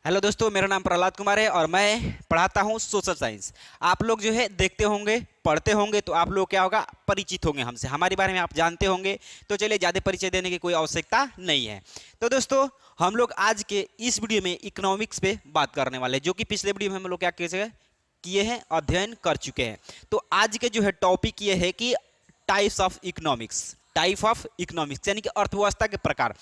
Hello दोस्तों, मेरा नाम प्रहलाद कुमार है और मैं पढ़ाता हूँ सोशल साइंस। आप लोग जो है देखते होंगे, पढ़ते होंगे, तो आप लोग क्या होगा, परिचित होंगे हमसे, हमारे बारे में आप जानते होंगे। तो चलिए, ज़्यादा परिचय देने की कोई आवश्यकता नहीं है। तो दोस्तों, हम लोग आज के इस वीडियो में इकोनॉमिक्स पे बात करने वाले हैं, जो कि पिछले वीडियो में हम लोग क्या किए हैं, अध्ययन कर चुके हैं। तो आज के जो है टॉपिक ये है कि types of economics, type of economics यानी कि अर्थव्यवस्था के प्रकार।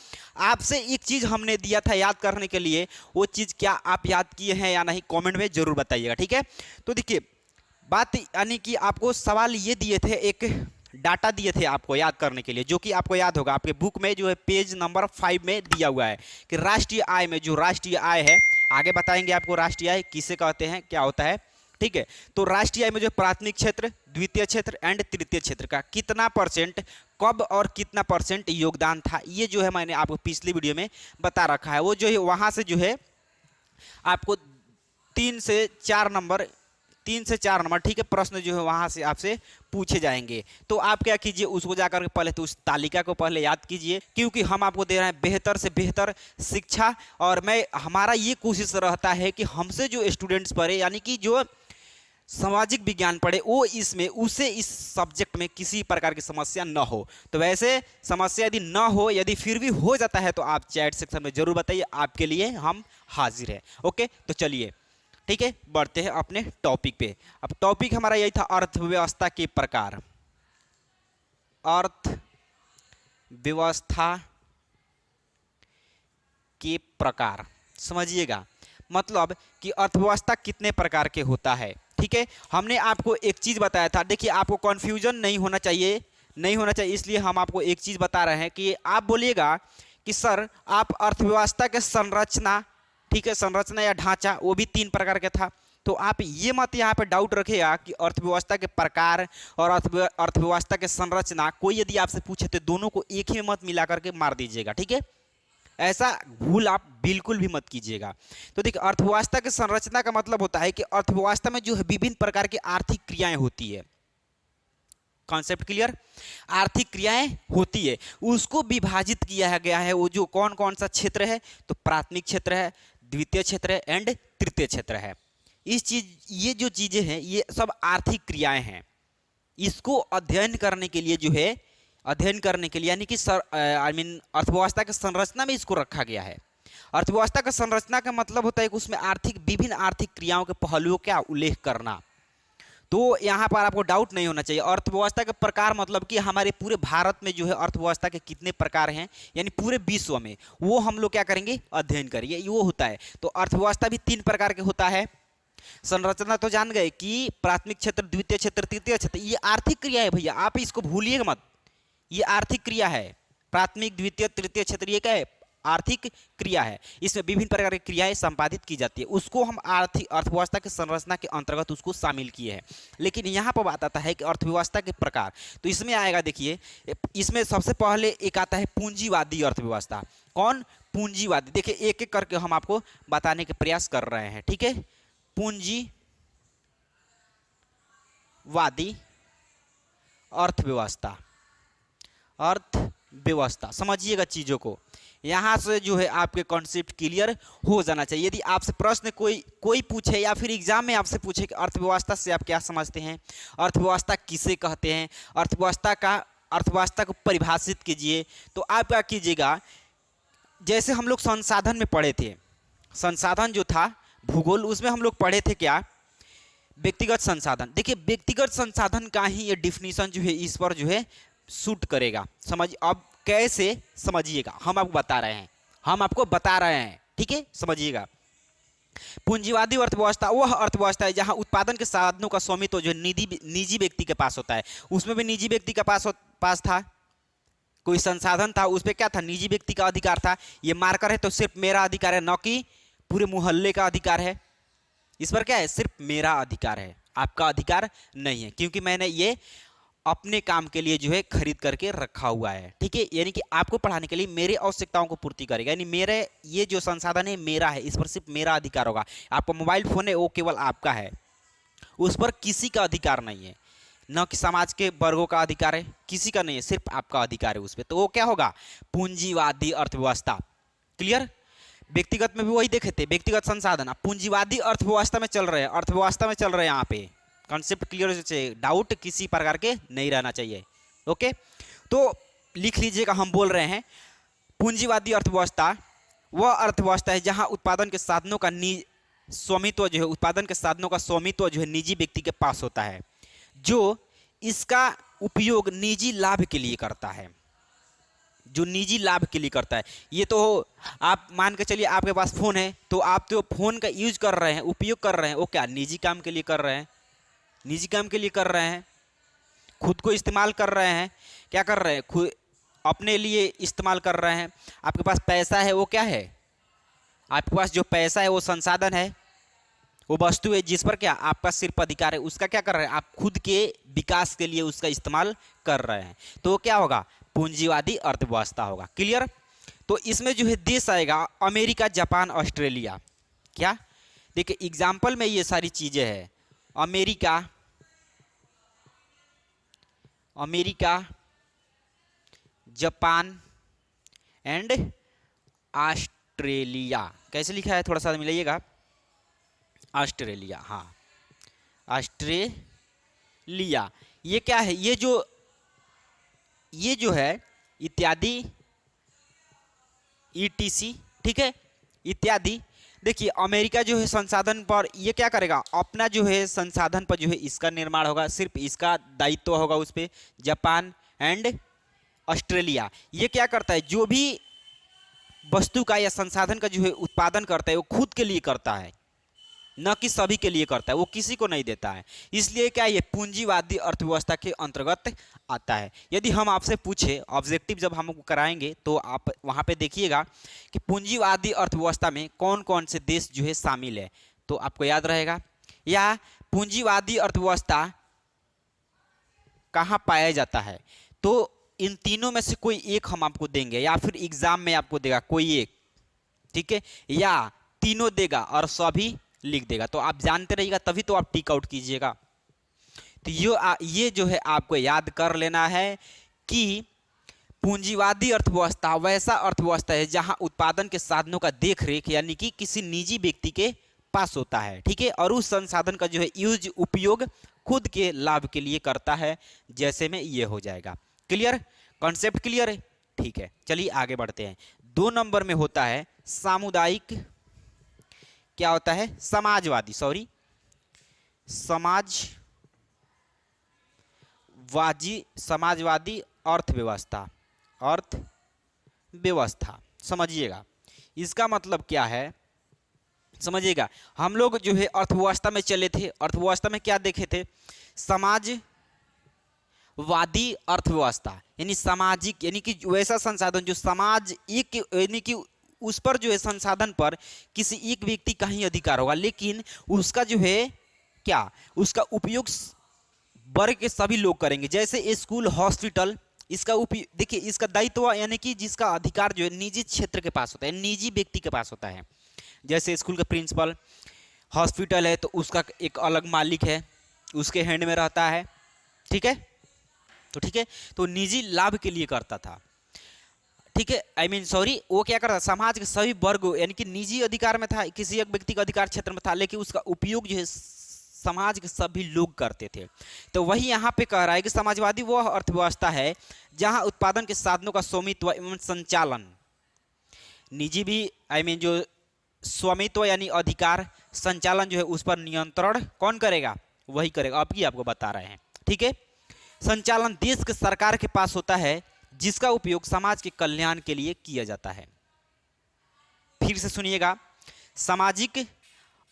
आपसे एक चीज हमने दिया था याद करने के लिए, वो चीज क्या आप याद किए हैं या नहीं, कमेंट में जरूर बताइएगा, ठीक है। तो देखिए, बात यानी कि आपको सवाल ये दिए थे, एक डाटा दिए थे आपको याद करने के लिए, जो कि आपको याद होगा, आपके बुक में जो है पेज नंबर 5 में दिया हुआ है कि राष्ट्रीय आय में, जो राष्ट्रीय आय है, आगे बताएंगे आपको राष्ट्रीय आय किसे कहते हैं, क्या होता है, ठीक है। तो राष्ट्रीय आय में जो प्राथमिक क्षेत्र, द्वितीय क्षेत्र एंड तृतीय क्षेत्र का कितना परसेंट, कब और कितना परसेंट योगदान था, ये जो है मैंने आपको पिछली वीडियो में बता रखा है। वो जो है वहां से जो है आपको 3 से 4 नंबर, ठीक है, प्रश्न जो है वहां से आपसे पूछे जाएंगे। तो आप क्या कीजिए, उसको जाकर के पहले तो उस तालिका को पहले याद कीजिए, क्योंकि हम आपको दे रहे हैं बेहतर से बेहतर शिक्षा। और हमारा ये कोशिश रहता है कि हमसे जो स्टूडेंट्स पढ़े, यानी कि जो सामाजिक विज्ञान पढ़े, वो इसमें उसे इस सब्जेक्ट में किसी प्रकार की समस्या न हो। तो वैसे समस्या यदि न हो, यदि फिर भी हो जाता है, तो आप चैट सेक्शन में जरूर बताइए, आपके लिए हम हाजिर हैं। ओके, तो चलिए, ठीक है, बढ़ते हैं अपने टॉपिक पे। अब टॉपिक हमारा यही था, अर्थव्यवस्था के प्रकार। अर्थव्यवस्था के प्रकार समझिएगा, मतलब कि अर्थव्यवस्था कितने प्रकार के होता है, ठीक है। हमने आपको एक चीज बताया था, देखिए आपको कंफ्यूजन नहीं होना चाहिए, इसलिए हम आपको एक चीज बता रहे हैं कि आप बोलिएगा कि सर आप अर्थव्यवस्था के संरचना, ठीक है, संरचना या ढांचा, वो भी 3 प्रकार का था। तो आप ये मत यहाँ पे डाउट रखिएगा कि अर्थव्यवस्था के प्रकार और अर्थव्यवस्था के संरचना, कोई यदि आपसे पूछे तो दोनों को एक ही में मत मिला करके मार दीजिएगा, ठीक है। ऐसा भूल आप बिल्कुल भी मत कीजिएगा। तो देखिए, अर्थव्यवस्था की संरचना का मतलब होता है कि अर्थव्यवस्था में जो है विभिन्न प्रकार की आर्थिक क्रियाएं होती है। Concept clear? आर्थिक क्रियाएं होती है, उसको विभाजित किया गया है। वो जो कौन कौन सा क्षेत्र है, तो प्राथमिक क्षेत्र है, द्वितीय क्षेत्र है एंड तृतीय क्षेत्र है। ये जो चीजें हैं, ये सब आर्थिक क्रियाएं हैं। इसको अध्ययन करने के लिए यानी कि अर्थव्यवस्था की संरचना में इसको रखा गया है। अर्थव्यवस्था का संरचना का मतलब होता है कि उसमें विभिन्न आर्थिक क्रियाओं के पहलुओं का उल्लेख करना। तो यहाँ पर आपको डाउट नहीं होना चाहिए। अर्थव्यवस्था के प्रकार मतलब कि हमारे पूरे भारत में जो है अर्थव्यवस्था के कितने प्रकार हैं, यानी पूरे विश्व में, वो हम लोग क्या करेंगे, अध्ययन करेंगे, वो होता है। तो अर्थव्यवस्था भी 3 प्रकार के होता है। संरचना तो जान गए कि प्राथमिक क्षेत्र, द्वितीय क्षेत्र, तृतीय क्षेत्र, ये आर्थिक क्रिया है भैया, आप इसको भूलिएगा मत, ये आर्थिक क्रिया है। प्राथमिक, द्वितीय, तृतीय क्षेत्र, ये क्या है, आर्थिक क्रिया है। इसमें विभिन्न प्रकार की क्रियाएं संपादित की जाती है, उसको हम आर्थिक अर्थव्यवस्था की संरचना के अंतर्गत उसको शामिल किए हैं। लेकिन यहाँ पर बात आता है कि अर्थव्यवस्था के प्रकार, तो इसमें आएगा, देखिए इसमें सबसे पहले एक आता है पूंजीवादी अर्थव्यवस्था। कौन? पूंजीवादी। देखिए एक एक करके हम आपको बताने के प्रयास कर रहे हैं, ठीक है। पूंजीवादी अर्थव्यवस्था समझिएगा चीजों को, यहां से जो है आपके कॉन्सेप्ट क्लियर हो जाना चाहिए। यदि आपसे प्रश्न कोई पूछे या फिर एग्जाम में आपसे पूछे कि अर्थव्यवस्था से आप क्या समझते हैं, अर्थव्यवस्था किसे कहते हैं, अर्थव्यवस्था को परिभाषित कीजिए, तो आप क्या कीजिएगा, जैसे हम लोग संसाधन में पढ़े थे, संसाधन जो था भूगोल, उसमें हम लोग पढ़े थे क्या, व्यक्तिगत संसाधन। देखिए व्यक्तिगत संसाधन का ही ये डिफिनीशन जो है इस पर जो है सूट करेगा। समझ, अब कैसे समझिएगा, हम आपको बता रहे हैं, ठीक है, समझिएगा। पूंजीवादी अर्थव्यवस्था वह अर्थव्यवस्था है जहां उत्पादन के साधनों का स्वामित्व जो निजी व्यक्ति के पास होता है। उसमें भी निजी व्यक्ति के पास था, कोई संसाधन था, उस पर क्या था, निजी व्यक्ति का अधिकार था। ये मार्कर है तो सिर्फ मेरा अधिकार है, न कि पूरे मोहल्ले का अधिकार है। इस पर क्या है, सिर्फ मेरा अधिकार है, आपका अधिकार नहीं है, क्योंकि मैंने ये अपने काम के लिए जो है खरीद करके रखा हुआ है, ठीक है। यानी कि आपको पढ़ाने के लिए मेरी आवश्यकताओं को पूर्ति करेगा, यानी मेरे ये जो संसाधन है मेरा है, इस पर सिर्फ मेरा अधिकार होगा। आपका मोबाइल फोन है वो केवल आपका है, उस पर किसी का अधिकार नहीं है, न कि समाज के वर्गों का अधिकार है, किसी का नहीं है, सिर्फ आपका अधिकार है उस पर। तो वो क्या होगा, पूंजीवादी अर्थव्यवस्था। क्लियर? व्यक्तिगत में भी वही देखे थे, व्यक्तिगत संसाधन। अब पूंजीवादी अर्थव्यवस्था में चल रहे हैं, अर्थव्यवस्था में चल रहे हैं, यहाँ पे कॉन्सेप्ट क्लियर से, डाउट किसी प्रकार के नहीं रहना चाहिए। ओके, तो लिख लीजिएगा, हम बोल रहे हैं पूंजीवादी अर्थव्यवस्था वह अर्थव्यवस्था है जहां उत्पादन के साधनों का स्वामित्व जो है, उत्पादन के साधनों का स्वामित्व जो है निजी व्यक्ति के पास होता है, जो इसका उपयोग निजी लाभ के लिए करता है, जो निजी लाभ के लिए करता है। ये तो आप मान के चलिए आपके पास फोन है, तो आप तो फोन का यूज कर रहे हैं, उपयोग कर रहे हैं, वो क्या निजी काम के लिए कर रहे हैं, निजी काम के लिए कर रहे हैं, खुद को इस्तेमाल कर रहे हैं, क्या कर रहे हैं, खुद अपने लिए इस्तेमाल कर रहे हैं। आपके पास पैसा है, वो क्या है, आपके पास जो पैसा है वो संसाधन है, वो वस्तु है जिस पर क्या आपका सिर्फ अधिकार है, उसका क्या कर रहे हैं आप, खुद के विकास के लिए उसका इस्तेमाल कर रहे हैं, तो वो क्या होगा, पूंजीवादी अर्थव्यवस्था होगा। क्लियर। तो इसमें जो है देश आएगा अमेरिका, जापान, ऑस्ट्रेलिया। क्या, देखिए एग्जाम्पल में ये सारी चीजें हैं, अमेरिका, जापान एंड ऑस्ट्रेलिया। कैसे लिखा है, थोड़ा सा मिलाइएगा, ऑस्ट्रेलिया, हाँ ऑस्ट्रेलिया। ये क्या है, ये जो है इत्यादि, ETC, ठीक है, इत्यादि। देखिए अमेरिका जो है संसाधन पर ये क्या करेगा, अपना जो है संसाधन पर जो है इसका निर्माण होगा, सिर्फ इसका दायित्व होगा उस पर। जापान एंड ऑस्ट्रेलिया ये क्या करता है, जो भी वस्तु का या संसाधन का जो है उत्पादन करता है वो खुद के लिए करता है, न कि सभी के लिए करता है, वो किसी को नहीं देता है। इसलिए क्या ये पूंजीवादी अर्थव्यवस्था के अंतर्गत आता है। यदि हम आपसे पूछे, ऑब्जेक्टिव जब हम कराएंगे तो आप वहाँ पे देखिएगा कि पूंजीवादी अर्थव्यवस्था में कौन कौन से देश जो है शामिल है, तो आपको याद रहेगा, या पूंजीवादी अर्थव्यवस्था कहाँ पाया जाता है, तो इन तीनों में से कोई एक हम आपको देंगे, या फिर एग्जाम में आपको देगा कोई एक, ठीक है, या तीनों देगा और सभी लिख देगा। तो आप जानते रहिएगा, तभी तो आप टिक आउट कीजिएगा। तो ये जो है आपको याद कर लेना है कि पूंजीवादी अर्थव्यवस्था वैसा अर्थव्यवस्था है जहां उत्पादन के साधनों का देखरेख यानी कि किसी निजी व्यक्ति के पास होता है, ठीक है, और उस संसाधन का जो है यूज, उपयोग खुद के लाभ के लिए करता है। जैसे में ये हो जाएगा। क्लियर, कॉन्सेप्ट क्लियर है, ठीक है। चलिए आगे बढ़ते हैं। 2 नंबर में होता है सामुदायिक, क्या होता है, समाजवादी, समाजवादी अर्थव्यवस्था। समझिएगा इसका मतलब क्या है, समझिएगा। हम लोग जो है अर्थव्यवस्था में चले थे, अर्थव्यवस्था में क्या देखे थे, समाजवादी अर्थव्यवस्था, यानी सामाजिक, यानी कि वैसा संसाधन जो समाज एक, यानी कि उस पर जो है संसाधन पर किसी एक व्यक्ति का ही अधिकार होगा, लेकिन उसका जो है क्या, उसका उपयोग वर्ग के सभी लोग करेंगे। जैसे स्कूल, हॉस्पिटल, इसका उपयोग, देखिए इसका दायित्व यानी कि जिसका अधिकार जो है निजी क्षेत्र के पास होता है, निजी व्यक्ति के पास होता है। जैसे स्कूल का प्रिंसिपल, हॉस्पिटल है तो उसका एक अलग मालिक है, उसके हैंड में रहता है, ठीक है, तो ठीक है, तो निजी लाभ के लिए करता था, ठीक है, वो क्या करता, समाज के सभी वर्ग यानी कि निजी अधिकार में था, किसी एक व्यक्ति का अधिकार क्षेत्र में था, लेकिन उसका उपयोग जो है समाज के सभी लोग करते थे। तो वही यहाँ पे कह रहा है कि समाजवादी वह अर्थव्यवस्था है जहाँ उत्पादन के साधनों का स्वामित्व एवं संचालन, निजी भी जो स्वामित्व यानी अधिकार, संचालन जो है उस पर नियंत्रण कौन करेगा, वही करेगा। अब की आपको बता रहे हैं, ठीक है। संचालन देश के सरकार के पास होता है जिसका उपयोग समाज के कल्याण के लिए किया जाता है। फिर से सुनिएगा, सामाजिक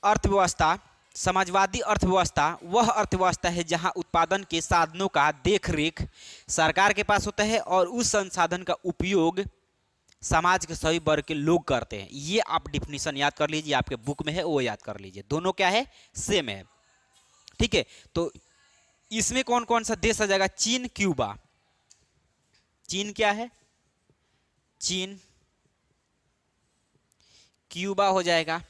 अर्थव्यवस्था, समाजवादी अर्थव्यवस्था वह अर्थव्यवस्था है जहां उत्पादन के साधनों का देखरेख सरकार के पास होता है और उस संसाधन का उपयोग समाज के सभी वर्ग के लोग करते हैं। ये आप डिफिनीशन याद कर लीजिए, आपके बुक में है वो याद कर लीजिए, दोनों क्या है, सेम है, ठीक है। तो इसमें कौन कौन सा देश आ जाएगा, चीन, क्यूबा, चीन क्या है, चीन, क्यूबा हो जाएगा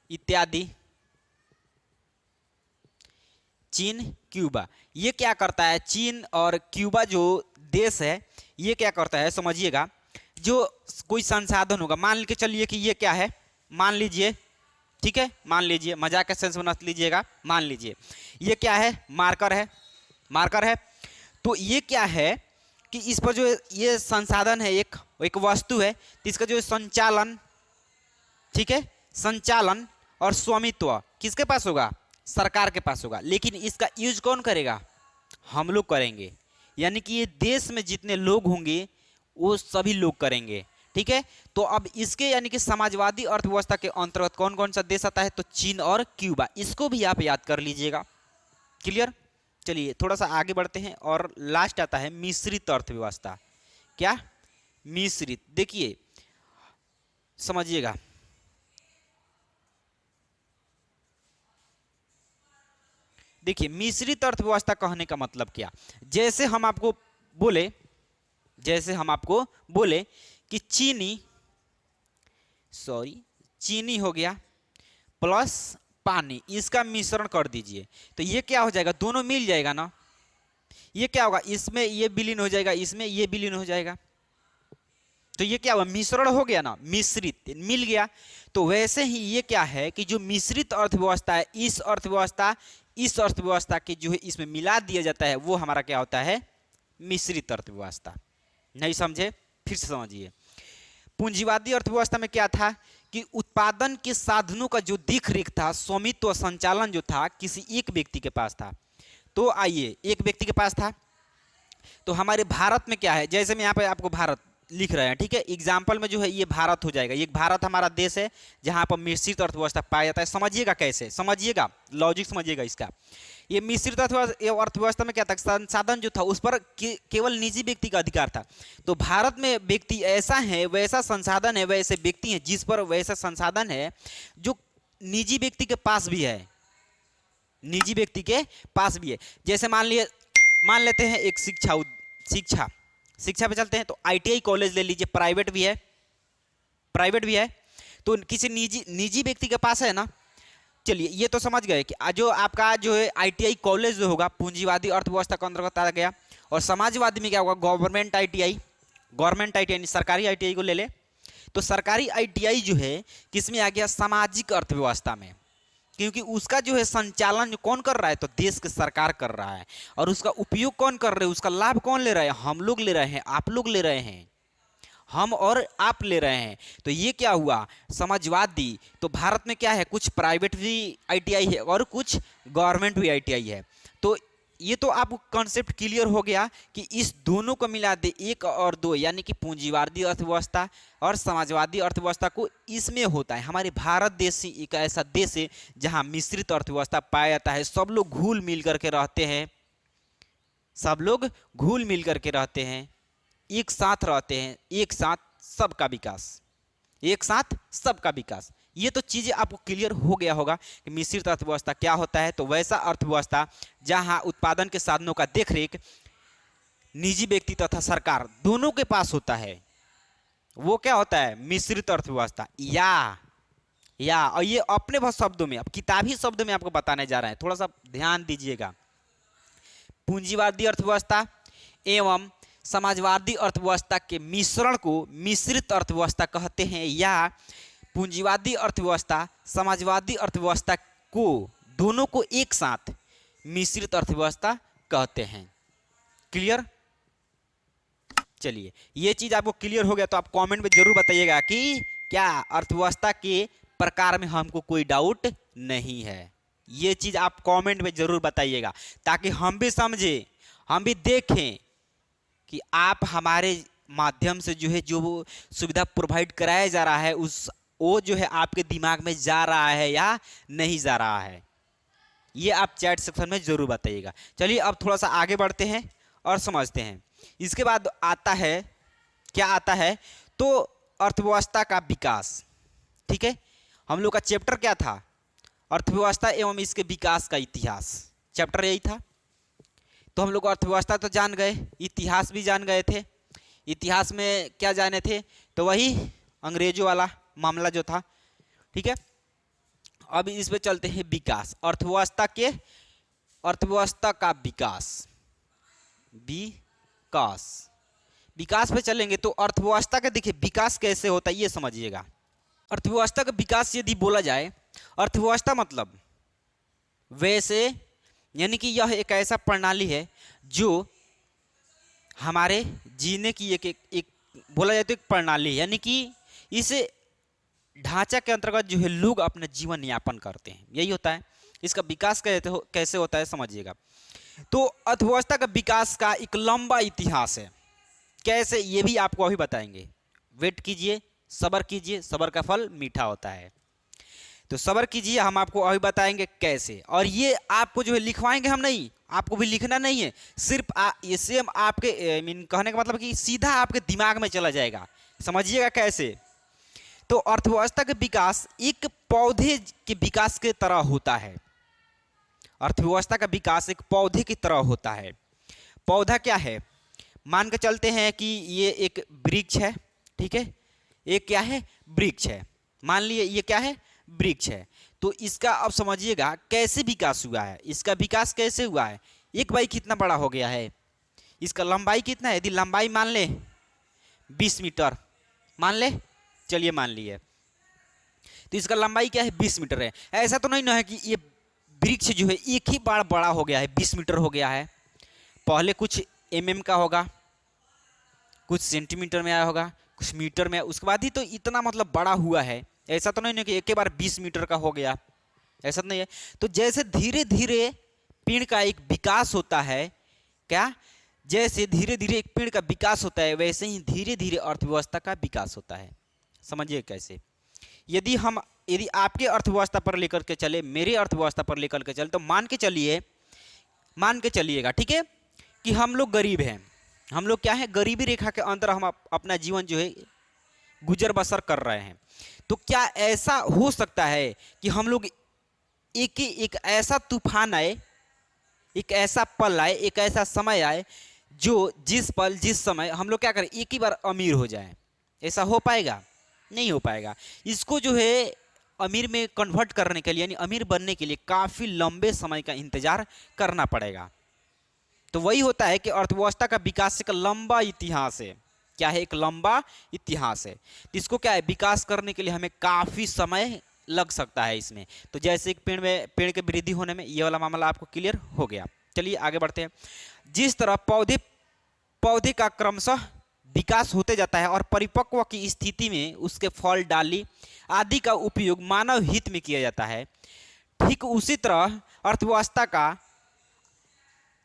इत्यादि, चीन, क्यूबा। ये क्या करता है, चीन और क्यूबा जो देश है ये क्या करता है, समझिएगा, जो कोई संसाधन होगा, मान के चलिए कि ये क्या है, मान लीजिए, ठीक है, मान लीजिए, मजाक के सेंस में मत लीजिएगा, मान लीजिए ये क्या है, मार्कर है, मार्कर है। तो ये क्या है कि इस पर जो ये संसाधन है, एक वस्तु है, तो इसका जो संचालन, ठीक है, संचालन और स्वामित्व किसके पास होगा, सरकार के पास होगा। लेकिन इसका यूज कौन करेगा, हम लोग करेंगे, यानी कि ये देश में जितने लोग होंगे वो सभी लोग करेंगे, ठीक है। तो अब इसके यानी कि समाजवादी अर्थव्यवस्था के अंतर्गत कौन कौन सा देश आता है, तो चीन और क्यूबा, इसको भी आप याद कर लीजिएगा। क्लियर। चलिए थोड़ा सा आगे बढ़ते हैं, और लास्ट आता है मिश्रित अर्थव्यवस्था। क्या, मिश्रित, देखिए समझिएगा, देखिए मिश्रित अर्थव्यवस्था कहने का मतलब क्या, जैसे हम आपको बोले, जैसे हम आपको बोले कि चीनी हो गया प्लस पानी, इसका मिश्रण कर दीजिए, तो ये क्या हो जाएगा, दोनों मिल जाएगा ना, ये क्या होगा, इसमें ये विलीन हो जाएगा, इसमें ये विलीन हो जाएगा, तो ये क्या हुआ, मिश्रण हो गया ना, मिश्रित, मिल गया। तो वैसे ही ये क्या है कि जो मिश्रित अर्थव्यवस्था है, इस अर्थव्यवस्था के जो है इसमें मिला दिया जाता है, वो हमारा क्या होता है, मिश्रित अर्थव्यवस्था। नहीं समझे, फिर से समझिए। पूंजीवादी अर्थव्यवस्था में क्या था कि उत्पादन के साधनों का जो देख रेख था, स्वामित्व, संचालन जो था किसी एक व्यक्ति के पास था। तो आइए, एक व्यक्ति के पास था, तो हमारे भारत में क्या है, जैसे मैं यहाँ पे आपको भारत लिख रहे हैं, ठीक है, एग्जाम्पल में जो है ये भारत हो जाएगा, ये भारत हमारा देश है जहाँ पर मिश्रित अर्थव्यवस्था पाया जाता है। समझिएगा कैसे, समझिएगा लॉजिक, समझिएगा इसका। ये मिश्रित अर्थव्यवस्था में क्या था, संसाधन जो था उस पर केवल निजी व्यक्ति का अधिकार था। तो भारत में व्यक्ति ऐसा है, वैसा संसाधन है, वैसे व्यक्ति हैं जिस पर वैसा संसाधन है जो निजी व्यक्ति के पास भी है, निजी व्यक्ति के पास भी है। जैसे मान लेते हैं एक शिक्षा पे चलते हैं, तो आईटीआई कॉलेज ले लीजिए, प्राइवेट भी है, तो किसी निजी व्यक्ति के पास है ना। चलिए ये तो समझ गए कि जो आपका जो है आईटीआई कॉलेज जो होगा पूंजीवादी अर्थव्यवस्था के अंतर्गत आ गया। और समाजवादी में क्या होगा, गवर्नमेंट आईटीआई यानी सरकारी आईटीआई को ले ले, तो सरकारी आईटीआई जो है किस में आ गया, सामाजिक अर्थव्यवस्था में, क्योंकि उसका जो है संचालन कौन कर रहा है, तो देश की सरकार कर रहा है, और उसका उपयोग कौन कर रहे हैं, उसका लाभ कौन ले रहा है, हम लोग ले रहे हैं, आप लोग ले रहे हैं, हम और आप ले रहे हैं। तो ये क्या हुआ, समाजवादी। तो भारत में क्या है, कुछ प्राइवेट भी आईटीआई है और कुछ गवर्नमेंट भी आईटीआई है। तो ये तो आपको कॉन्सेप्ट क्लियर हो गया कि इस दोनों को मिला दे, एक और दो, यानी कि पूंजीवादी अर्थव्यवस्था और समाजवादी अर्थव्यवस्था को इसमें होता है। हमारे भारत देश ही एक ऐसा देश है जहां मिश्रित अर्थव्यवस्था पाया जाता है, सब लोग घुल मिल करके रहते हैं, सब लोग घुल मिल करके रहते हैं, एक साथ रहते हैं, एक साथ सबका विकास, एक साथ सबका विकास। ये तो चीजें आपको क्लियर हो गया होगा कि मिश्रित अर्थव्यवस्था क्या होता है। तो वैसा अर्थव्यवस्था जहां उत्पादन के साधनों का देखरेख निजी व्यक्ति तथा सरकार दोनों के पास होता है, वो क्या होता है, मिश्रित अर्थव्यवस्था। या और ये अपने शब्दों में, अब किताबी शब्दों में आपको बताने जा रहे हैं, थोड़ा सा ध्यान दीजिएगा। पूंजीवादी अर्थव्यवस्था एवं समाजवादी अर्थव्यवस्था के मिश्रण को मिश्रित अर्थव्यवस्था कहते हैं, या पूंजीवादी अर्थव्यवस्था समाजवादी अर्थव्यवस्था को दोनों को एक साथ मिश्रित अर्थव्यवस्था कहते हैं। क्लियर। चलिए ये चीज आपको क्लियर हो गया तो आप कमेंट में जरूर बताइएगा कि क्या अर्थव्यवस्था के प्रकार में हमको कोई डाउट नहीं है। ये चीज आप कमेंट में जरूर बताइएगा ताकि हम भी समझे, हम भी देखें कि आप हमारे माध्यम से जो है जो सुविधा प्रोवाइड कराया जा रहा है वो जो है आपके दिमाग में जा रहा है या नहीं जा रहा है। ये आप चैट सेक्शन में जरूर बताइएगा। चलिए अब थोड़ा सा आगे बढ़ते हैं और समझते हैं। इसके बाद आता है, क्या आता है, तो अर्थव्यवस्था का विकास। ठीक है, हम लोग का चैप्टर क्या था, अर्थव्यवस्था एवं इसके विकास का इतिहास, चैप्टर यही था। तो हम लोग अर्थव्यवस्था तो जान गए, इतिहास भी जान गए थे। इतिहास में क्या जाने थे, तो वही अंग्रेजों वाला मामला जो था। ठीक है, अब इस पे चलते हैं विकास, अर्थव्यवस्था का विकास। विकास पे चलेंगे तो अर्थव्यवस्था का देखिए विकास कैसे होता है ये समझिएगा। अर्थव्यवस्था का विकास यदि बोला जाए, अर्थव्यवस्था मतलब वैसे यानी कि यह एक ऐसा प्रणाली है जो हमारे जीने की एक बोला जाए तो एक प्रणाली है, यानी कि इस ढांचा के अंतर्गत जो है लोग अपना जीवन यापन करते हैं, यही होता है। इसका विकास कैसे होता है समझिएगा। तो अर्थव्यवस्था का विकास का एक लंबा इतिहास है, कैसे ये भी आपको अभी बताएंगे। वेट कीजिए, सब्र कीजिए, सब्र का फल मीठा होता है। तो सब्र कीजिए, हम आपको अभी बताएंगे कैसे। और ये आपको जो है लिखवाएंगे हम नहीं, आपको भी लिखना नहीं है, सिर्फ ये सेम आपके मीन कहने का मतलब कि सीधा आपके दिमाग में चला जाएगा। समझिएगा कैसे। तो अर्थव्यवस्था का विकास एक पौधे के विकास के तरह होता है। अर्थव्यवस्था का विकास एक पौधे की तरह होता है। पौधा क्या है, मान के चलते हैं कि ये एक वृक्ष है, ठीक है। एक क्या है, वृक्ष है, मान लिए ये क्या है, वृक्ष है। तो इसका अब समझिएगा कैसे विकास हुआ है। इसका विकास कैसे हुआ है, एक बाई कितना बड़ा हो गया है, इसका लंबाई कितना है, यदि लंबाई मान ले 20 मीटर मान ले, चलिए मान लिए, तो इसका लंबाई क्या है 20 मीटर है। ऐसा तो नहीं ना है कि ये वृक्ष जो है एक ही बार बड़ा हो गया है, 20 मीटर हो गया है। पहले कुछ mm का होगा, कुछ सेंटीमीटर में आया होगा, कुछ मीटर में, उसके बाद ही तो इतना मतलब बड़ा हुआ है। ऐसा तो नहीं है कि एक ही बार 20 मीटर का हो गया, ऐसा तो नहीं है। तो जैसे धीरे धीरे पेड़ का एक विकास होता है, क्या, जैसे धीरे धीरे एक पेड़ का विकास होता है वैसे ही धीरे धीरे अर्थव्यवस्था का विकास होता है। समझिए कैसे। यदि आपके अर्थव्यवस्था पर लेकर के चले, मेरे अर्थव्यवस्था पर लेकर के चले, तो मान के चलिएगा, ठीक है, कि हम लोग गरीब हैं। हम लोग क्या है, गरीबी रेखा के अंदर हम अपना जीवन जो है गुजर बसर कर रहे हैं। तो क्या ऐसा हो सकता है कि हम लोग एक ऐसा तूफान आए, एक ऐसा पल आए, एक ऐसा समय आए जो जिस पल जिस समय हम लोग क्या करें, एक ही बार अमीर हो जाए? ऐसा हो पाएगा? नहीं हो पाएगा। इसको जो है अमीर में कन्वर्ट करने के लिए, यानी अमीर बनने के लिए काफ़ी लंबे समय का इंतजार करना पड़ेगा। तो वही होता है कि अर्थव्यवस्था का विकास एक लंबा इतिहास है। क्या है, एक लंबा इतिहास है। तो इसको क्या है, विकास करने के लिए हमें काफ़ी समय लग सकता है इसमें। तो जैसे एक पेड़ के वृद्धि होने में ये वाला मामला आपको क्लियर हो गया। चलिए आगे बढ़ते हैं। जिस तरह पौधे का क्रमशः विकास होते जाता है और परिपक्व की स्थिति में उसके फल, डाली आदि का उपयोग मानव हित में किया जाता है, ठीक उसी तरह अर्थव्यवस्था का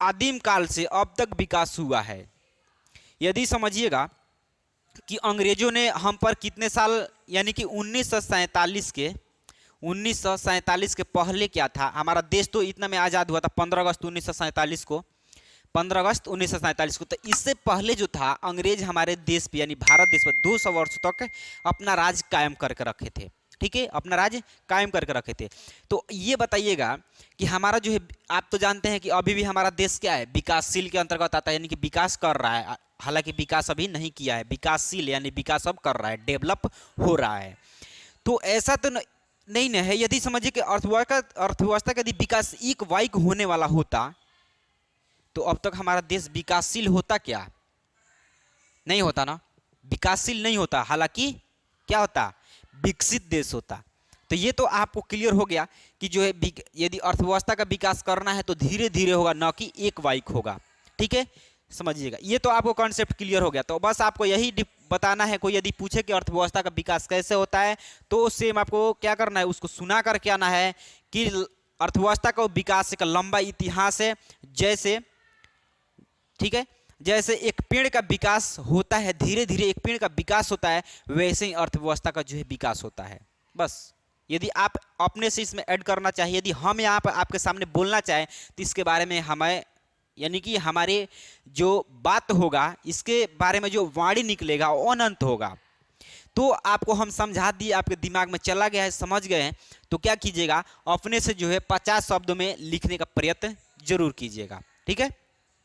आदिम काल से अब तक विकास हुआ है। यदि समझिएगा कि अंग्रेजों ने हम पर कितने साल, यानी कि 1947 के पहले क्या था, हमारा देश तो इतना में आज़ाद हुआ था 15 अगस्त 1947 को, 15 अगस्त 1947 को। तो इससे पहले जो था, अंग्रेज हमारे देश पे यानी भारत देश पर 200 वर्षों तक अपना राज कायम करके रखे थे, ठीक है, अपना राज कायम करके रखे थे। तो ये बताइएगा कि हमारा जो है, आप तो जानते हैं कि अभी भी हमारा देश क्या है, विकासशील के अंतर्गत आता है, यानी कि विकास कर रहा है। हालांकि विकास अभी नहीं किया है, विकासशील यानी विकास अब कर रहा है, डेवलप हो रहा है। तो ऐसा तो नहीं ना है। यदि समझिए कि अर्थव्यवस्था का यदि विकास एक वाइक होने वाला होता तो अब तक हमारा देश विकासशील होता क्या? नहीं होता ना, विकासशील नहीं होता, हालांकि क्या होता, विकसित देश होता। तो ये तो आपको क्लियर हो गया कि जो है यदि अर्थव्यवस्था का विकास करना है तो धीरे धीरे होगा, ना कि एक वाइक होगा, ठीक है, समझिएगा। ये तो आपको कॉन्सेप्ट क्लियर हो गया। तो बस आपको यही बताना है। कोई यदि पूछे कि अर्थव्यवस्था का विकास कैसे होता है तो सेम आपको क्या करना है, उसको सुना करके आना है कि अर्थव्यवस्था का विकास एक लंबा इतिहास है। जैसे, ठीक है, जैसे एक पेड़ का विकास होता है, धीरे धीरे एक पेड़ का विकास होता है, वैसे ही अर्थव्यवस्था का जो है विकास होता है। बस यदि आप अपने से इसमें ऐड करना चाहिए, यदि हम यहाँ पर आपके सामने बोलना चाहें तो इसके बारे में हमें, यानी कि हमारे जो बात होगा, इसके बारे में जो वाणी निकलेगा वो अनंत होगा। तो आपको हम समझा दिए, आपके दिमाग में चला गया है, समझ गए हैं, तो क्या कीजिएगा, अपने से जो है 50 शब्दों में लिखने का प्रयत्न जरूर कीजिएगा, ठीक है।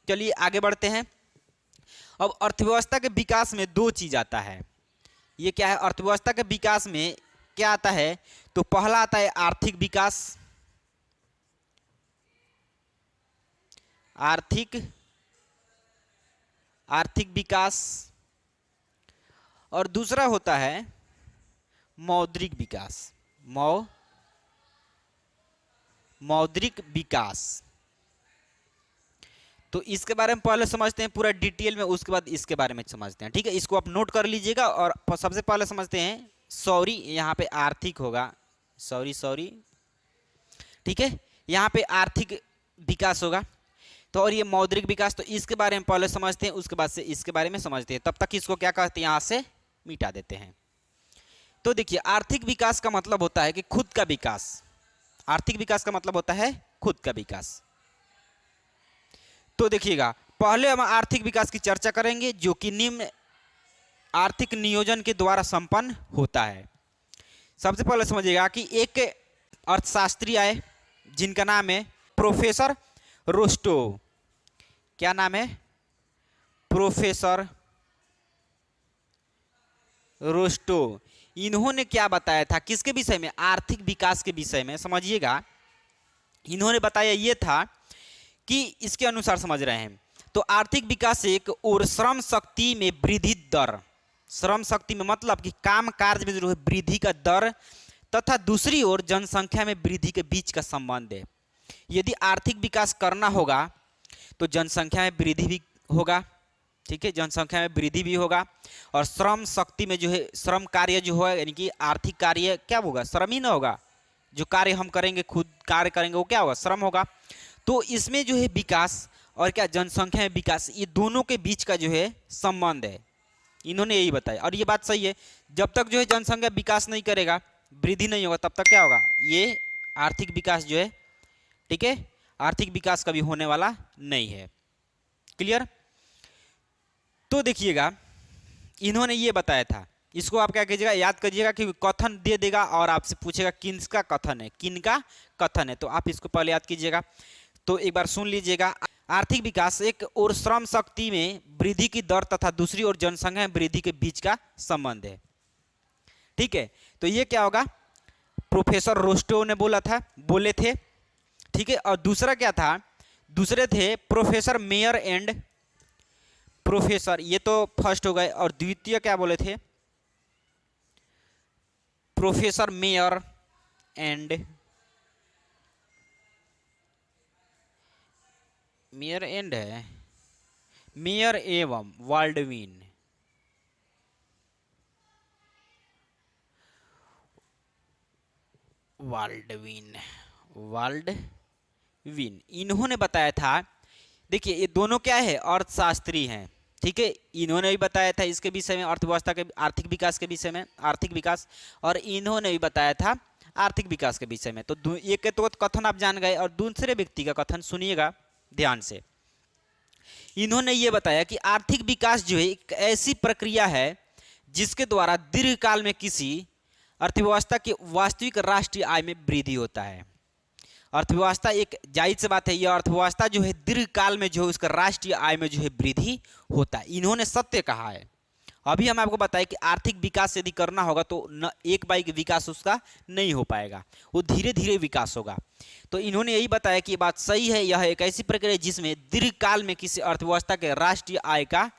चलिए आगे बढ़ते हैं। अब अर्थव्यवस्था के विकास में दो चीज आता है। ये क्या है, अर्थव्यवस्था के विकास में क्या आता है, तो पहला आता है आर्थिक विकास। आर्थिक विकास, और दूसरा होता है मौद्रिक विकास। मौद्रिक विकास। तो इसके बारे में पहले समझते हैं पूरा डिटेल में, उसके बाद इसके बारे में समझते हैं। ठीक है, इसको आप नोट कर लीजिएगा। और सबसे पहले समझते हैं, सॉरी यहाँ पे आर्थिक होगा, सॉरी, ठीक है, यहाँ पे आर्थिक विकास होगा। तो और ये मौद्रिक विकास, तो इसके बारे में पहले समझते हैं, उसके बाद से इसके बारे में समझते हैं। तब तक इसको क्या कहते हैं, यहाँ से मिटा देते हैं। तो देखिए, आर्थिक विकास का मतलब होता है कि खुद का विकास। आर्थिक विकास का मतलब होता है खुद का विकास। तो देखिएगा, पहले हम आर्थिक विकास की चर्चा करेंगे, जो कि निम्न आर्थिक नियोजन के द्वारा संपन्न होता है। सबसे पहले समझिएगा कि एक अर्थशास्त्री आए जिनका नाम है प्रोफेसर रोस्टोव। क्या नाम है? Professor Rostov. इन्होंने क्या बताया था, किसके विषय में? आर्थिक विकास के विषय में। समझिएगा, इन्होंने बताया ये था कि इसके अनुसार समझ रहे हैं, तो आर्थिक विकास एक और श्रम शक्ति में वृद्धि दर, श्रम शक्ति में मतलब कि काम कार्य में जो है वृद्धि का दर, तथा दूसरी ओर जनसंख्या में वृद्धि के बीच का संबंध है। यदि आर्थिक विकास करना होगा तो जनसंख्या में वृद्धि भी होगा। ठीक है, जनसंख्या में वृद्धि भी होगा, और श्रम शक्ति में जो है श्रम कार्य जो है, यानी कि आर्थिक कार्य क्या होगा? श्रम ही ना होगा। जो कार्य हम करेंगे, खुद कार्य करेंगे, वो क्या होगा? श्रम होगा। तो इसमें जो है विकास और क्या जनसंख्या में विकास, ये दोनों के बीच का जो है संबंध है। इन्होंने यही बताया, और ये बात सही है। जब तक जो है जनसंख्या विकास नहीं करेगा, वृद्धि नहीं होगा, तब तक क्या होगा? ये आर्थिक विकास जो है, ठीक है, आर्थिक विकास कभी होने वाला नहीं है। क्लियर? तो देखिएगा, इन्होंने ये बताया था, इसको आप क्या कीजिएगा, याद करिएगा कि कथन दे देगा और आपसे पूछेगा किसका कथन है, किनका कथन है। तो आप इसको पहले याद कीजिएगा। तो एक बार सुन लीजिएगा। आर्थिक विकास एक और श्रम शक्ति में वृद्धि की दर तथा दूसरी ओर जनसंख्या में वृद्धि के बीच का संबंध है। ठीक है, तो ये क्या होगा? प्रोफेसर रोस्टोव ने बोले थे। ठीक है, और दूसरा क्या था? दूसरे थे प्रोफेसर मेयर एंड प्रोफेसर, ये तो फर्स्ट हो गए, और द्वितीय क्या बोले थे? प्रोफेसर मेयर एंड है मेयर एवं वाल्डविन। इन्होंने बताया था। देखिए, ये दोनों क्या है? अर्थशास्त्री हैं। ठीक है, इन्होंने भी बताया था इसके विषय में, अर्थव्यवस्था के आर्थिक विकास के विषय में, आर्थिक विकास, और इन्होंने भी बताया था आर्थिक विकास के विषय में। तो एक तो कथन आप जान गए, और दूसरे व्यक्ति का कथन सुनिएगा ध्यान से। इन्होंने ये बताया कि आर्थिक विकास जो है एक ऐसी प्रक्रिया है जिसके द्वारा दीर्घकाल में किसी अर्थव्यवस्था की वास्तविक राष्ट्रीय आय में वृद्धि होता है। अर्थव्यवस्था, एक जायज सी बात है, यह अर्थव्यवस्था जो है दीर्घकाल में जो है उसका राष्ट्रीय आय में जो है वृद्धि होता है। इन्होंने सत्य कहा है। अभी हम आपको बताएं कि आर्थिक विकास यदि करना होगा तो न एक बाइक विकास उसका नहीं हो पाएगा, वो धीरे धीरे विकास होगा। तो इन्होंने यही बताया कि ये बात सही है, यह एक ऐसी प्रक्रिया जिसमें दीर्घकाल में किसी अर्थव्यवस्था के राष्ट्रीय आय का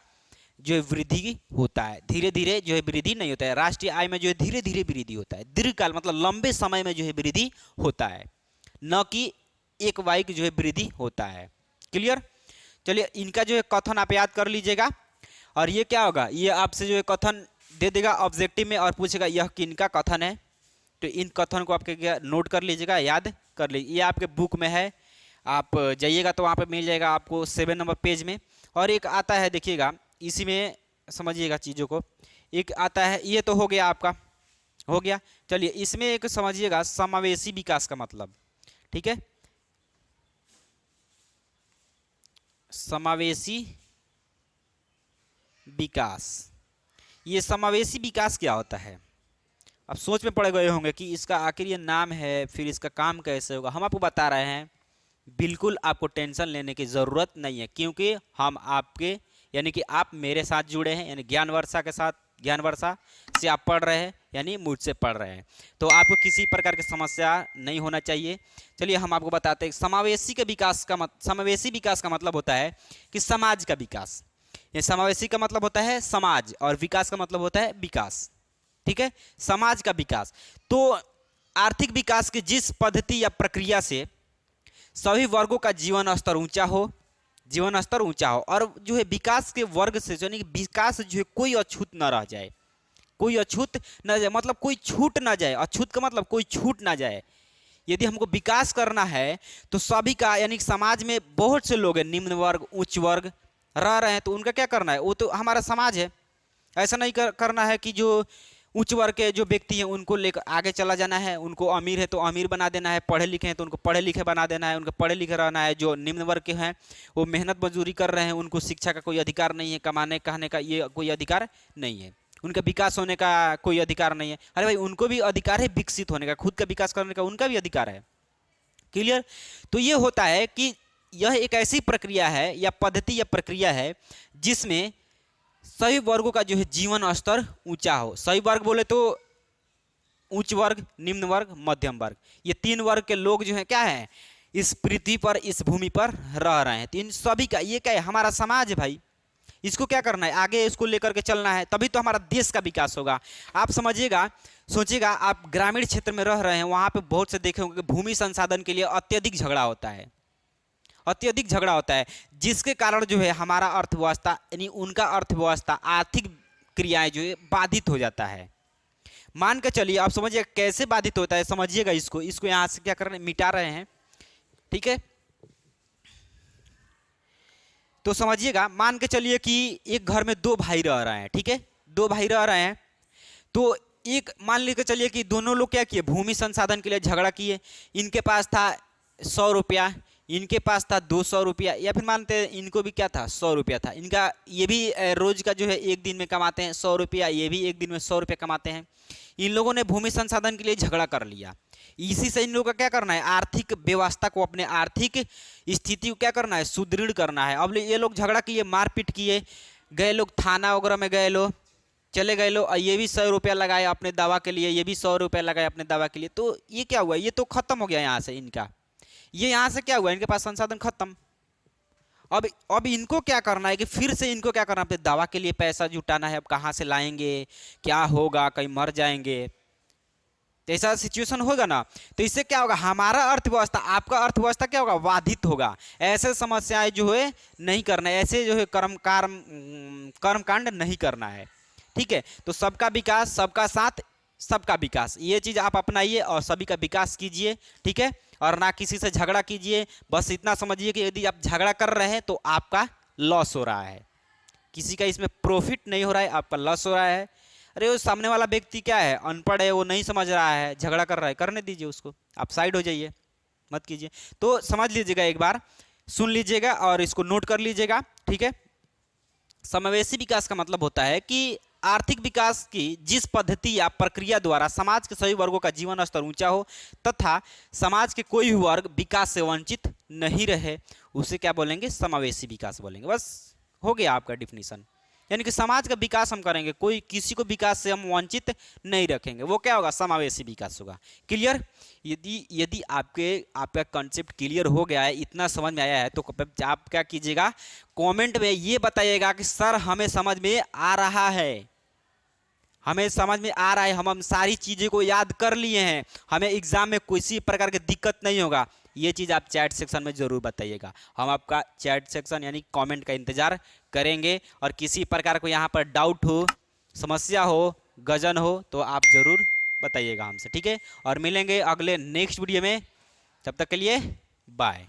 जो है वृद्धि होता है। धीरे धीरे जो है वृद्धि नहीं होता है, राष्ट्रीय आय में जो है धीरे धीरे वृद्धि होता है। दीर्घकाल मतलब लंबे समय में जो है वृद्धि होता है, न कि एक बाइक जो है वृद्धि होता है। क्लियर? चलिए, इनका जो है कथन आप याद कर लीजिएगा। और ये क्या होगा? ये आपसे जो है कथन दे देगा ऑब्जेक्टिव में और पूछेगा यह किनका कथन है। तो इन कथन को आपके नोट कर लीजिएगा, याद कर लीजिए। ये आपके बुक में है, आप जाइएगा तो वहाँ पे मिल जाएगा आपको 7 नंबर पेज में। और एक आता है, देखिएगा, इसी में समझिएगा चीज़ों को। एक आता है, ये तो हो गया आपका, हो गया। चलिए, इसमें एक समझिएगा समावेशी विकास का मतलब। ठीक है, समावेशी विकास। ये समावेशी विकास क्या होता है? अब सोच में पड़ गए होंगे कि इसका आखिर ये नाम है, फिर इसका काम कैसे होगा। हम आपको बता रहे हैं, बिल्कुल आपको टेंशन लेने की ज़रूरत नहीं है, क्योंकि हम आपके यानी कि आप मेरे साथ जुड़े हैं, यानी ज्ञानवर्षा के साथ, ज्ञानवर्षा से आप पढ़ रहे हैं, यानी मुझसे पढ़ रहे हैं। तो आपको किसी प्रकार की समस्या नहीं होना चाहिए। चलिए, हम आपको बताते हैं समावेशी विकास का मतलब होता है कि समाज का विकास, ये समावेशी का मतलब होता है समाज और विकास का मतलब होता है विकास, ठीक है, समाज का विकास। तो आर्थिक विकास की जिस पद्धति या प्रक्रिया से सभी वर्गों का जीवन स्तर ऊंचा हो, जीवन स्तर ऊंचा हो, और जो है विकास के वर्ग से यानी कि विकास जो है कोई अछूत न रह जाए, कोई अछूत न जाए, मतलब कोई छूट ना जाए। अछूत का मतलब कोई छूट ना जाए। यदि हमको विकास करना है तो सभी का, यानी कि समाज में बहुत से लोग हैं, निम्न वर्ग उच्च वर्ग रह रहे हैं, तो उनका क्या करना है, वो तो हमारा समाज है। ऐसा नहीं करना है कि जो उच्च वर्ग के जो व्यक्ति हैं उनको लेकर आगे चला जाना है, उनको अमीर है तो अमीर बना देना है, पढ़े लिखे हैं तो उनको पढ़े लिखे बना देना है, उनको पढ़े लिखे रहना है। जो निम्न वर्ग के हैं वो मेहनत मजदूरी कर रहे हैं, उनको शिक्षा का कोई अधिकार नहीं है, कमाने कहने का ये कोई अधिकार नहीं है, उनका विकास होने का कोई अधिकार नहीं है। अरे भाई, उनको भी अधिकार है विकसित होने का, खुद का विकास करने का उनका भी अधिकार है। क्लियर? तो ये होता है कि यह एक ऐसी प्रक्रिया है या पद्धति या प्रक्रिया है जिसमें सभी वर्गों का जो है जीवन स्तर ऊंचा हो। सभी वर्ग बोले तो उच्च वर्ग, निम्न वर्ग, मध्यम वर्ग, ये तीन वर्ग के लोग जो है क्या है, इस पृथ्वी पर, इस भूमि पर रह रहे हैं। तो इन सभी का ये क्या है, हमारा समाज है भाई। इसको क्या करना है, आगे इसको लेकर के चलना है, तभी तो हमारा देश का विकास होगा। आप समझिएगा, सोचिएगा, आप ग्रामीण क्षेत्र में रह रहे हैं, वहाँ पे बहुत से देखे होंगे भूमि संसाधन के लिए अत्यधिक झगड़ा होता है, अत्यधिक झगड़ा होता है, जिसके कारण जो है हमारा अर्थव्यवस्था, यानी उनका अर्थव्यवस्था, आर्थिक क्रियाएं जो है बाधित हो जाता है। मान के चलिए, आप समझिए कैसे बाधित होता है, समझिएगा इसको। इसको यहाँ से क्या कर रहे हैं, मिटा रहे हैं, ठीक है। तो समझिएगा, मान के चलिए कि एक घर में दो भाई रह रहे हैं, ठीक है, दो भाई रह रहे हैं। तो एक मान लेकर चलिए कि दोनों लोग क्या किए, भूमि संसाधन के लिए झगड़ा किए। इनके पास था 100 रुपया, इनके पास था 200 रुपया, या फिर मानते हैं इनको भी क्या था, 100 रुपया था इनका। ये भी रोज का जो है एक दिन में कमाते हैं 100 रुपया, ये भी एक दिन में 100 रुपया कमाते हैं। इन लोगों ने भूमि संसाधन के लिए झगड़ा कर लिया। इसी से इन लोगों का क्या करना है, आर्थिक व्यवस्था को, अपने आर्थिक स्थिति को क्या करना है, सुदृढ़ करना है। अब ये लोग झगड़ा किए, मारपीट किए, गए लोग थाना वगैरह में, गए लोग, चले गए लोग, ये भी 100 रुपया लगाए अपने दवा के लिए, ये भी 100 रुपया लगाए अपने दवा के लिए। तो ये क्या हुआ, ये तो खत्म हो गया यहाँ से इनका, ये यहाँ से क्या हुआ, इनके पास संसाधन खत्म। अब इनको क्या करना है कि फिर से इनको क्या करना है, अपने दवा के लिए पैसा जुटाना है। अब कहाँ से लाएंगे, क्या होगा, कहीं मर जाएंगे, तो ऐसा सिचुएशन होगा ना। तो इससे क्या होगा, हमारा अर्थव्यवस्था, आपका अर्थव्यवस्था क्या होगा, बाधित होगा। ऐसे समस्याएं जो है नहीं करना है, ऐसे जो है कर्मकांड नहीं करना है, ठीक है। तो सबका विकास, सबका साथ, सबका विकास, ये चीज़ आप अपनाइए और सभी का विकास कीजिए, ठीक है। और ना किसी से झगड़ा कीजिए। बस इतना समझिए कि यदि आप झगड़ा कर रहे हैं तो आपका लॉस हो रहा है, किसी का इसमें प्रॉफिट नहीं हो रहा है, आपका लॉस हो रहा है। अरे वो सामने वाला व्यक्ति क्या है, अनपढ़ है, वो नहीं समझ रहा है, झगड़ा कर रहा है, करने दीजिए उसको, आप साइड हो जाइए, मत कीजिए। तो समझ लीजिएगा, एक बार सुन लीजिएगा और इसको नोट कर लीजिएगा, ठीक है। समावेशी विकास का मतलब होता है कि आर्थिक विकास की जिस पद्धति या प्रक्रिया द्वारा समाज के सभी वर्गों का जीवन स्तर ऊंचा हो तथा समाज के कोई भी वर्ग विकास से वंचित नहीं रहे, उसे क्या बोलेंगे, समावेशी विकास बोलेंगे। बस हो गया आपका डिफिनीशन। यानी कि समाज का विकास हम करेंगे, कोई किसी को विकास से हम वंचित नहीं रखेंगे, वो क्या होगा, समावेशी विकास होगा। क्लियर? यदि आपका कॉन्सेप्ट क्लियर हो गया है, इतना समझ में आया है, तो आप क्या कीजिएगा, कमेंट में ये बताइएगा कि सर हमें समझ में आ रहा है, हमें समझ में आ रहा है, हम सारी चीज़ें को याद कर लिए हैं, हमें एग्जाम में किसी प्रकार की दिक्कत नहीं होगा। ये चीज़ आप चैट सेक्शन में ज़रूर बताइएगा। हम आपका चैट सेक्शन यानी कमेंट का इंतज़ार करेंगे। और किसी प्रकार को यहाँ पर डाउट हो, समस्या हो, गजन हो, तो आप ज़रूर बताइएगा हमसे, ठीक है। और मिलेंगे अगले नेक्स्ट वीडियो में, तब तक के लिए बाय।